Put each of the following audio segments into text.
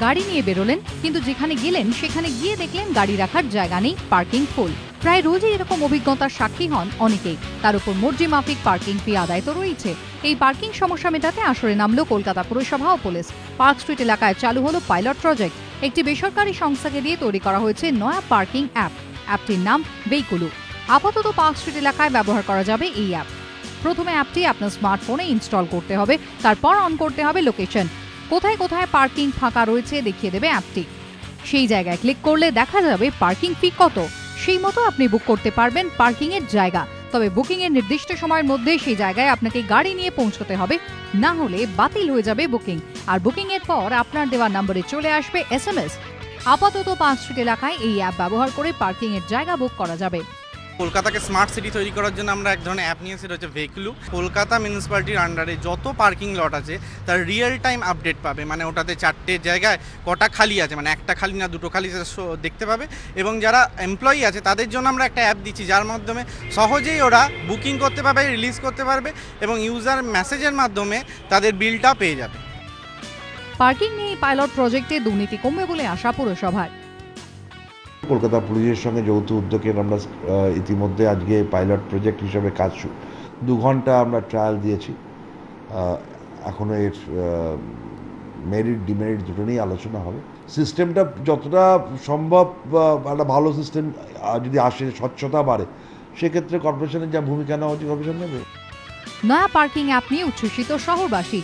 গাড়ি নিয়ে বেরোলেন, কিন্তু যেখানে গেলেন সেখানে গিয়ে দেখলেন গাড়ি রাখার জায়গা নেই, পার্কিং ফুল। প্রায় রোজই এরকম অভিজ্ঞতার সাক্ষী হন অনেকেই। তার উপর মর্জি মাফিক পার্কিং ফি আদায় তো রয়েছে। এই পার্কিং সমস্যা মেটাতে আসরে নামলো কলকাতা পুরসভা ও পুলিশ। পার্ক স্ট্রিট এলাকায় চালু হলো পাইলট প্রজেক্ট। একটি বেসরকারি সংস্থাকে দিয়ে তৈরি করা হয়েছে নয়া পার্কিং অ্যাপ। অ্যাপটির নাম ভেহিকুলু। আপাতত পার্ক স্ট্রিট এলাকায় ব্যবহার করা যাবে এই অ্যাপ। প্রথমে অ্যাপটি আপনার স্মার্টফোনে ইনস্টল করতে হবে, তারপর অন করতে হবে লোকেশন। কোথায় কোথায় পার্কিং ফাঁকা রয়েছে দেখিয়ে দেবে অ্যাপটি। সেই জায়গায় ক্লিক করলে দেখা যাবে পার্কিং ফি কত। সেই মতো আপনি বুক করতে পারবেন পার্কিং এর জায়গা। তবে বুকিং এর নির্দিষ্ট সময়ের মধ্যে সেই জায়গায় আপনাকে গাড়ি নিয়ে পৌঁছতে হবে, না হলে বাতিল হয়ে যাবে বুকিং। আর বুকিং এর পর আপনার দেওয়া নম্বরে চলে আসবে SMS। আপাতত পার্ক স্ট্রিট এলাকায় এই অ্যাপ ব্যবহার করে পার্কিং এর জায়গা বুক করা যাবে। কলকাতাকে স্মার্ট সিটি তৈরি করার জন্য আমরা এক ধরনের অ্যাপ নিয়েছি, হচ্ছে ভেহিকুলু। কলকাতা মিউনিসিপ্যালিটির আন্ডারে যত পার্কিং লট আছে তার রিয়েল টাইম আপডেট পাবে, মানে ওটাতে 4টে জায়গায় কটা খালি আছে, মানে একটা খালি না দুটো খালি দেখতে পাবে। এবং যারা এমপ্লয়ি আছে তাদের জন্য আমরা একটা অ্যাপ দিচ্ছি, যার মাধ্যমে সহজেই ওরা বুকিং করতে পারবে, রিলিজ করতে পারবে এবং ইউজার মেসেজের মাধ্যমে তাদের বিলটা পেয়ে যাবে। পার্কিং নিয়ে পাইলট প্রজেক্টে দুর্নীতি কমবে বলে আশা পুরসভার। কলকাতা পুলিশের সঙ্গে যৌথ উদ্যোগে আমরা ইতিমধ্যে আজকে পাইলট প্রজেক্ট হিসেবে কাজ 2 ঘন্টা আমরা ট্রায়াল দিয়েছি। এখনও এর মেরিট ডিমেরিট দুটো নিয়েই আলোচনা হবে। সিস্টেমটা যতটা সম্ভব একটা ভালো সিস্টেম যদি আসে, স্বচ্ছতা বাড়ে, সেক্ষেত্রে কর্পোরেশনের যা ভূমিকা নেওয়া হচ্ছে কর্পোরেশন নেবে। নয়া পার্কিং অ্যাপ নিয়ে উচ্ছ্বসিত শহরবাসী।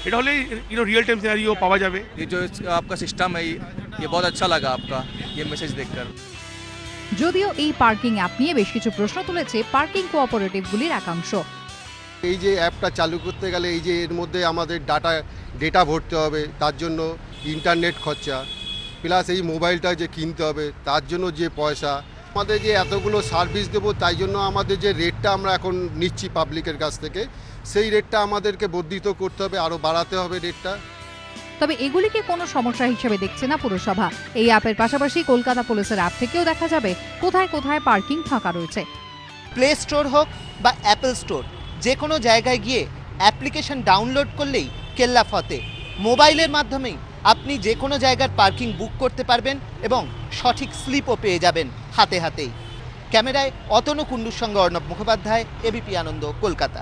এটা হলে रियल टाइम सिनेरियो पावा जावे। ये जो आपका सिस्टम है ये बहुत अच्छा लगा आपका ये मैसेज देखकर। যদিও এই পার্কিং অ্যাপ নিয়ে বেশ কিছু প্রশ্ন তুলেছে পার্কিং কোঅপারেটিভগুলির একাংশ। এই যে অ্যাপটা চালু করতে গেলে এই যে এর মধ্যে আমাদের ডেটা ভরতে হবে, তার জন্য ইন্টারনেট খরচা, প্লাস এই মোবাইলটা যে কিনতে হবে তার জন্য যে পয়সা, আমাদের যে এতগুলো সার্ভিস দেবো তাই জন্য আমাদের যে রেটটা আমরা এখন নিচ্ছি পাবলিকের কাছ থেকে, সেই রেটটা আমাদেরকে বর্ধিত করতে হবে, আরও বাড়াতে হবে রেটটা। তবে এগুলিকে কোনো সমস্যা হিসেবে দেখছে না পুরসভা। এই অ্যাপের পাশাপাশি কলকাতা পুলিশের অ্যাপ থেকেও দেখা যাবে কোথায় কোথায় পার্কিং ফাঁকা রয়েছে। প্লে স্টোর হোক বা অ্যাপল স্টোর, যে কোনো জায়গায় গিয়ে অ্যাপ্লিকেশন ডাউনলোড করলেই কেল্লা ফতে। মোবাইলের মাধ্যমেই আপনি যে কোনো জায়গার পার্কিং বুক করতে পারবেন এবং সঠিক স্লিপও পেয়ে যাবেন হাতে হাতেই। ক্যামেরায় অতনু কুণ্ডুর সঙ্গে অর্ণব মুখোপাধ্যায়, এবিপি আনন্দ, কলকাতা।